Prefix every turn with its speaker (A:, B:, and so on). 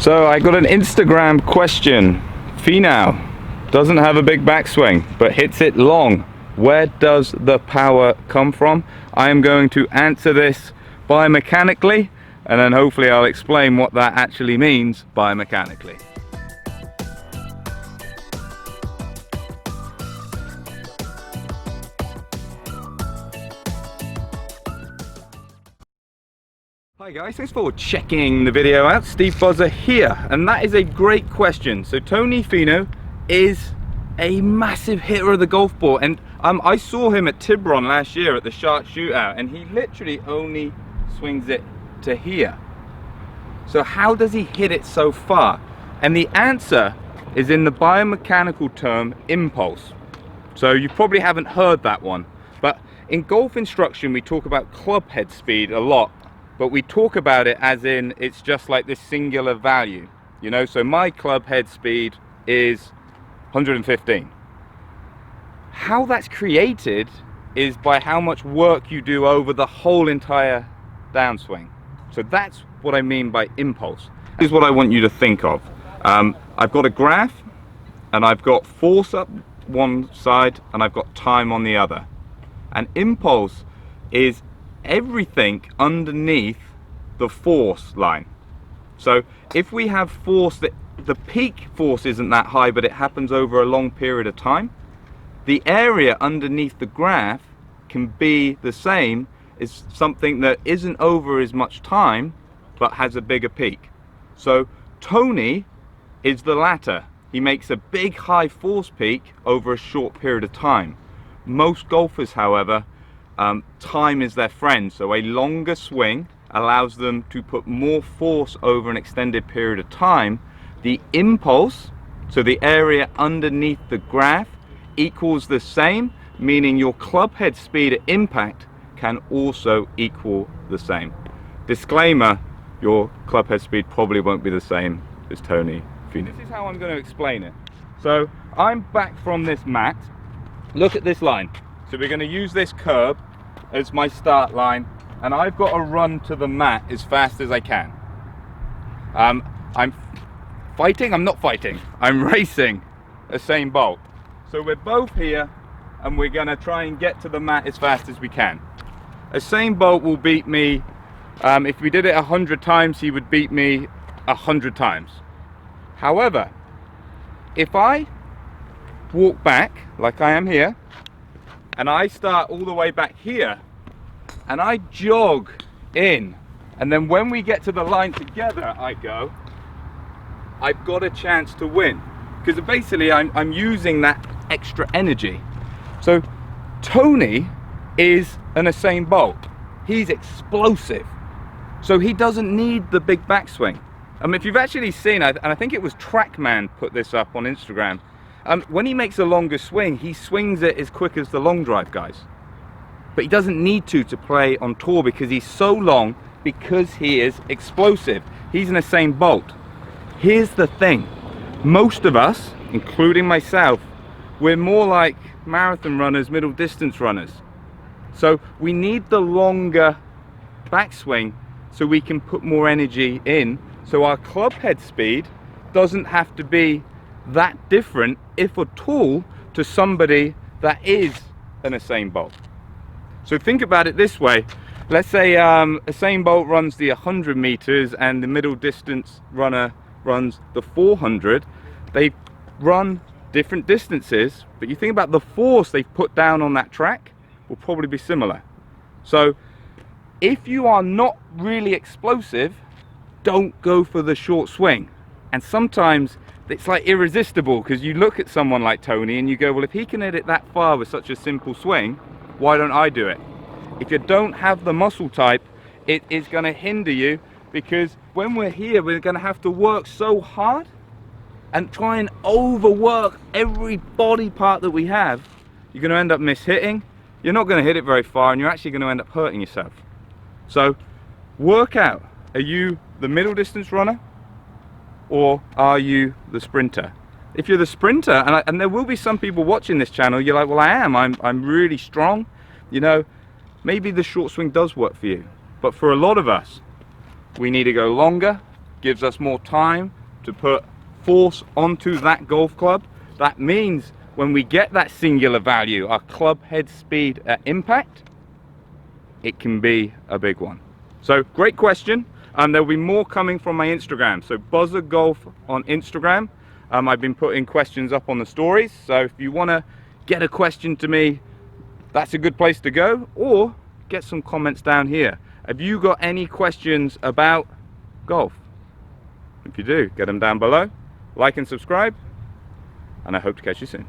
A: So I got an Instagram question. Finau doesn't have a big backswing but hits it long. Where does the power come from? I am going to answer this biomechanically, and then hopefully I'll explain what that actually means biomechanically. Hi guys, thanks for checking the video out. Steve Buzza here, and that is a great question. So Tony Finua is a massive hitter of the golf ball, and I saw him at Tiburon last year at the Shark Shootout, and he literally only swings it to here. So how does he hit it so far? And the answer is in the biomechanical term impulse. So you probably haven't heard that one, but in golf instruction we talk about club head speed a lot, but we talk about it as in it's just like this singular value, you know. So my club head speed is 115. How that's created is by how much work you do over the whole entire downswing. So that's what I mean by impulse. This is what I want you to think of. I've got a graph, and I've got force up one side, and I've got time on the other. And impulse is everything underneath the force line. So if we have force that the peak force isn't that high, but it happens over a long period of time, the area underneath the graph can be the same as something that isn't over as much time but has a bigger peak. So Tony is the latter. He makes a big high force peak over a short period of time. Most golfers, however, time is their friend, so a longer swing allows them to put more force over an extended period of time. The impulse, so the area underneath the graph, equals the same, meaning your club head speed at impact can also equal the same. Disclaimer, your club head speed probably won't be the same as Tony Finua. This is how I'm going to explain it. So I'm back from this mat. Look at this line. So we're going to use this curb as my start line, and I've got to run to the mat as fast as I can. I'm fighting? I'm not fighting. I'm racing Usain Bolt. So we're both here, and we're going to try and get to the mat as fast as we can. Usain Bolt will beat me. If we did it 100 times, he would beat me 100 times. However, if I walk back like I am here, and I start all the way back here, and I jog in, and then when we get to the line together, I go, I've got a chance to win, because basically I'm using that extra energy. So Tony is an Usain Bolt. He's explosive, so he doesn't need the big backswing. If you've actually seen, and I think it was Trackman put this up on Instagram, when he makes a longer swing, he swings it as quick as the long drive guys. But he doesn't need to play on tour, because he's so long, because he is explosive. He's an Usain Bolt. Here's the thing. Most of us, including myself, we're more like marathon runners, middle distance runners. So we need the longer backswing so we can put more energy in. So our club head speed doesn't have to be that different, if at all, to somebody that is an Usain Bolt. So think about it this way. Let's say Usain Bolt runs the 100 meters and the middle distance runner runs the 400. They run different distances, but you think about the force they've put down on that track will probably be similar. So if you are not really explosive, don't go for the short swing. And sometimes it's like irresistible, because you look at someone like Tony and you go, well, if he can hit it that far with such a simple swing, why don't I do it? If you don't have the muscle type, it is going to hinder you, because when we're here, we're going to have to work so hard and try and overwork every body part that we have. You're going to end up mishitting. You're not going to hit it very far, and you're actually going to end up hurting yourself. So work out, are you the middle distance runner, or are you the sprinter? If you're the sprinter, and there will be some people watching this channel, you're like, well, I am. I'm really strong. You know, maybe the short swing does work for you. But for a lot of us, we need to go longer, gives us more time to put force onto that golf club. That means when we get that singular value, our club head speed at impact, it can be a big one. So great question. There'll be more coming from my Instagram. So Buzza Golf on Instagram. I've been putting questions up on the stories. So if you want to get a question to me, that's a good place to go, or get some comments down here. Have you got any questions about golf? If you do, get them down below. Like and subscribe, and I hope to catch you soon.